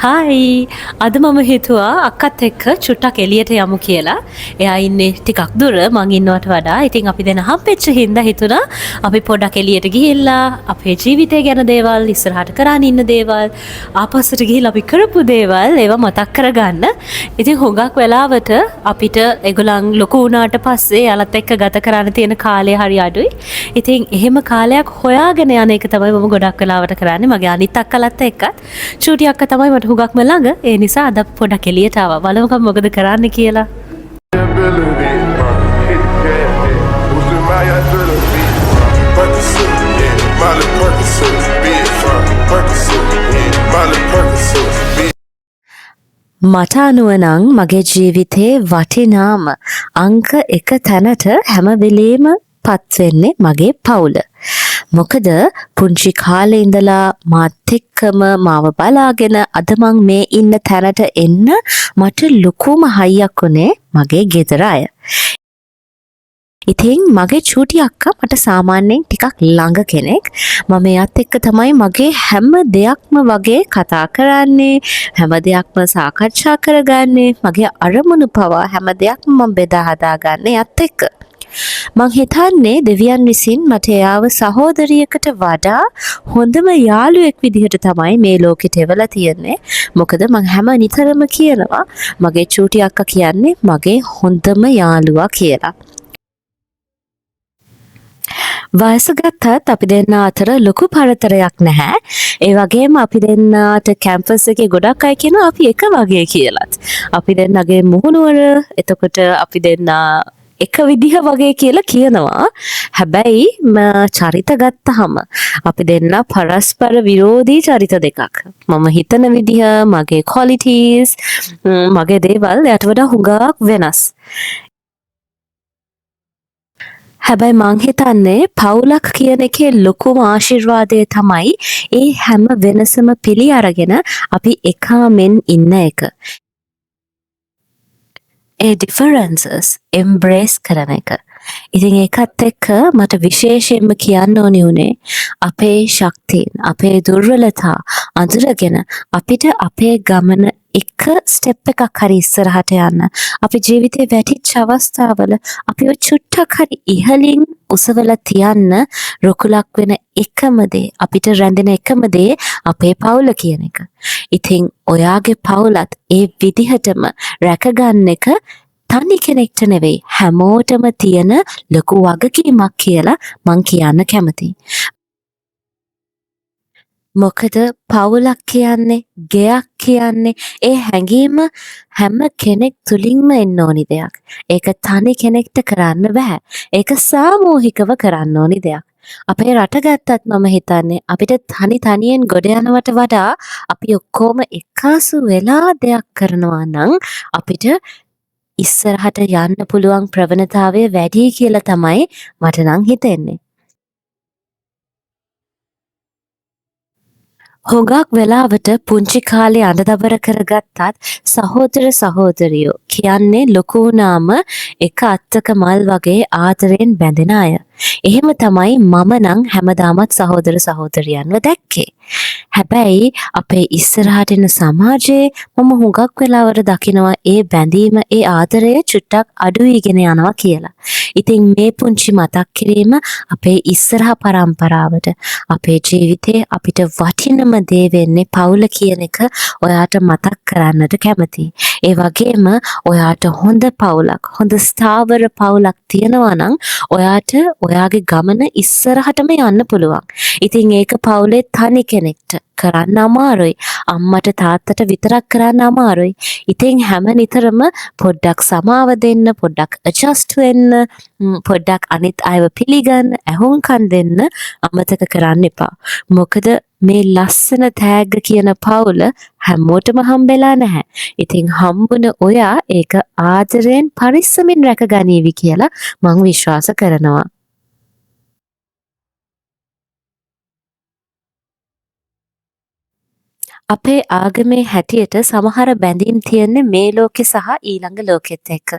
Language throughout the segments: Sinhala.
හායි අද මම හිතුවා අක්කත් එක්ක චුට්ටක් එළියට යමු කියලා. එයා ඉන්නේ ටිකක් දුර මං ඉන්නවට වඩා. ඉතින් අපි දැන් හම්බෙච්ච හින්දා හිතුණා අපි පොඩක් එළියට ගිහිල්ලා අපේ ජීවිතය ගැන දේවල්, ඉස්සරහට කරන්න ඉන්න දේවල්, ආපස්සට ගිහිල්ලා අපි කරපු දේවල් ඒවා මතක් කරගන්න. ඉතින් හුඟක් වෙලාවට අපිට ඒගොල්ලන් ලොකු වුණාට පස්සේ යාලත් එක්ක ගත කරන්න තියෙන කාලය හරි අඩුයි. ඉතින් එහෙම කාලයක් හොයාගෙන යන එක තමයි මම ගොඩක් වෙලාවට කරන්නේ. මගේ අනිත් අක්කලත් එක්කත් චූටි අක්කා තමයි මට හුඟක්ම ළඟ. ඒ නිසා අද පොඩක් එළියට ආවා. බලමුකම් මොකද කරන්න කියලා. මට අනුව නම් මගේ ජීවිතේ වටිනාම අංක 1 තැනට හැම වෙලේම පත් වෙන්නේ මගේ පවුල. මොකද පුංචි කාලේ ඉඳලා මාත් එක්කම මාව බලාගෙන අද මං මේ ඉන්න තැනට එන්න මට ලොකුම හයියක් උනේ මගේ ගෙදර අය. ඉතින් මගේ චූටි අක්කා මට සාමාන්‍යයෙන් ටිකක් ළඟ කෙනෙක්. මම එයාත් එක්ක තමයි මගේ හැම දෙයක්ම වගේ කතා කරන්නේ, හැම දෙයක්ම සාකච්ඡා කරගන්නේ, මගේ අරමුණු පවා හැම දෙයක්ම මම බෙදා හදාගන්නේ එයාත් එක්ක. මං හිතන්නේ දෙවියන් විසින් මට එයාව සහෝදරියකට වඩා හොඳම යාළුවෙක් විදිහට තමයි මේ ලෝකෙට එවලා තියෙන්නේ. මොකද මං හැම නිතරම කියනවා මගේ චූටි අක්කා කියන්නේ මගේ හොඳම යාළුවා කියලා. වයස ගත්තත් අපි දෙන්න අතර ලොකු පරතරයක් නැහැ. ඒ වගේම අපි දෙන්නට කැම්පස් එකේ ගොඩක් අය කියනවා අපි එක වගේ කියලාත්. අපි දෙන්නගේ මුහුණුවර එතකොට අපි දෙන්න එක විදිහ වගේ කියලා කියනවා. හැබැයි චරිත ගත්තහම අපි දෙන්න පරස්පර විරෝධී චරිත දෙකක්. මම හිතන විදිහ, මගේ qualities, මගේ දේවල් යට වඩා හුඟක් වෙනස්. හැබැයි මං හිතන්නේ පවුලක් කියන එකේ ලොකුම ආශිර්වාදය තමයි ඒ හැම වෙනසම පිළි අරගෙන අපි එකාමෙන් ඉන්න එක. ඒ differences embrace කරන එක. ඉතින් ඒකත් එක්ක මට විශේෂයෙන්ම කියන්න ඕනි උනේ අපේ ශක්තියන්, අපේ දුර්වලතා අඳුරගෙන අපිට අපේ ගමන එක ස්ටෙප් එකක් හරි ඉස්සරහට යන්න. අපි ජීවිතේ වැටිච්ච අවස්ථාවල අපිව චුට්ටක් හරි ඉහළින් උසවලා තියන්න රුකුලක් වෙන එකම දේ, අපිට රැඳෙන එකම දේ අපේ පවුල කියන එක. ඉතින් ඔයාගේ පවුලත් ඒ විදිහටම රැකගන්න එක තනි කෙනෙක්ට නෙවෙයි හැමෝටම තියෙන ලොකු වගකීමක් කියලා මං කියන්න කැමතියි. මොකද පවුලක් කියන්නේ, ගෙයක් කියන්නේ ඒ හැඟීම හැම කෙනෙක් තුලින්ම එන්න ඕනි දෙයක්. ඒක තනි කෙනෙක්ට කරන්න බෑ. ඒක සාමූහිකව කරන්න ඕනි දෙයක්. අපේ රට ගත්තත් මම හිතන්නේ අපිට තනියෙන් ගොඩ යනවට වඩා අපි ඔක්කොම එකාසු වෙලා දෙයක් කරනවා නම් අපිට ඉස්සරහට යන්න පුළුවන් ප්‍රවණතාවය වැඩි කියලා තමයි මට නම් හිතෙන්නේ. හුඟක් වෙලාවට පුංචි කාලේ අඬදබර කරගත්තත් සහෝදර සහෝදරියෝ කියන්නේ ලොකු වුණාම එක අත්තක මල් වගේ ආදරෙන් බැඳෙන අය. එහෙම තමයි මම නම් හැමදාමත් සහෝදර සහෝදරියන්ව දැක්කේ. හැබැයි අපේ ඉස්සරහට එන සමාජයේ මම හුඟක් වෙලාවට දකිනවා ඒ බැඳීම, ඒ ආදරය චුට්ටක් අඩු වීගෙන යනවා කියලා. ඉතින් මේ පුංචි මතක් කිරීම අපේ ඉස්සරහ පරම්පරාවට, අපේ ජීවිතේ අපිට වටිනම දේ වෙන්නේ පවුල කියන එක ඔයාට මතක් කරන්නට කැමතියි. ඒ වගේම ඔයාට හොඳ පවුලක්, හොඳ ස්ථාවර පවුලක් තියෙනවා නම් ඔයාට ඔයාගේ ගමන ඉස්සරහටම යන්න පුළුවන්. ඉතින් ඒක පවුලේ තනි කෙනෙක්ට කරන්න අමාරුයි. අම්මට තාත්තට විතරක් කරන්න අමාරුයි. ඉතින් හැම නිතරම පොඩ්ඩක් සමාව දෙන්න, පොඩ්ඩක් adjust වෙන්න, පොඩ්ඩක් අනිත් අයව පිළිගන්න, ඇහුම්කන් දෙන්න අමතක කරන්න එපා. මොකද මේ ලස්සන තෑග්ග කියන පවුල හැමෝටම හම්බෙලා නැහැ. ඉතින් හම්බුන ඔයා ඒක ආදරයෙන් පරිස්සමින් රැකගනීවි කියලා මං විශ්වාස කරනවා. අපේ ආගමේ හැටියට සමහර බැඳීම් තියෙන්නේ මේ ලෝකෙ සහ ඊළඟ ලෝකෙත් එක්ක.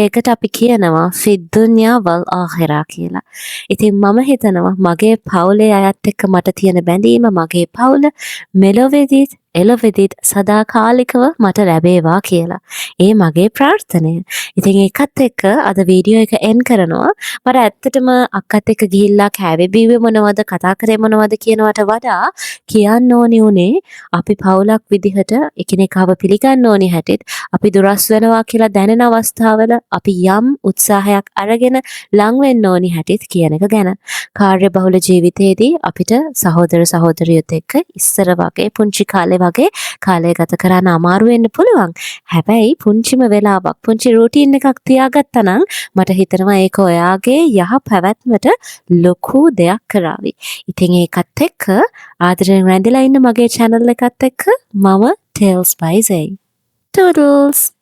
ඒකට අපි කියනවා ෆිද්දුන්යා වල් ආඛිරා කියලා. ඉතින් මම හිතනවා මගේ පවුලේ අයත් එක්ක මට තියෙන බැඳීම, මගේ පවුල මෙලොවේදීත් එළවෙදිත් සදාකාලිකව මට ලැබේවා කියලා. ඒ මගේ ප්‍රාර්ථනය. ඉතින් ඒකත් එක්ක අද වීඩියෝ එක එන්ඩ් කරනවා. මට ඇත්තටම අක්කත් එක්ක ගිහිල්ලා කෑවේ බීවේ මොනවද කතා කරේ මොනවද කියනවට වඩා කියන්න ඕනි උනේ අපි පවුලක් විදිහට එකිනෙකාව පිළිගන්න ඕනි හැටිත් අපි දුරස් වෙනවා කියලා දැනෙන අවස්ථාවල අපි යම් උත්සාහයක් අරගෙන ලං වෙන්න ඕනි හැටිත් කියන එක ගැන. කාර්ය බහුල ජීවිතයේදී අපිට සහෝදර සහෝදරියොත් එක්ක ඉස්සර වගේ පුංචි කාලේ වගේ කාලය ගත කරන්න අමාරු වෙන්න පුළුවන්. හැබැයි පුංචිම වෙලාවක් පුංචි රූටීන් එකක් තියාගත්තා නම් මට හිතෙනවා ඒක ඔයාගේ යහ පැවැත්මට ලොකු දෙයක් කරાવી. ඉතින් ඒකත් එක්ක ආදරෙන් රැඳිලා ඉන්න මගේ channel එකත් එක්ක මම Tales by Zay. Toodles!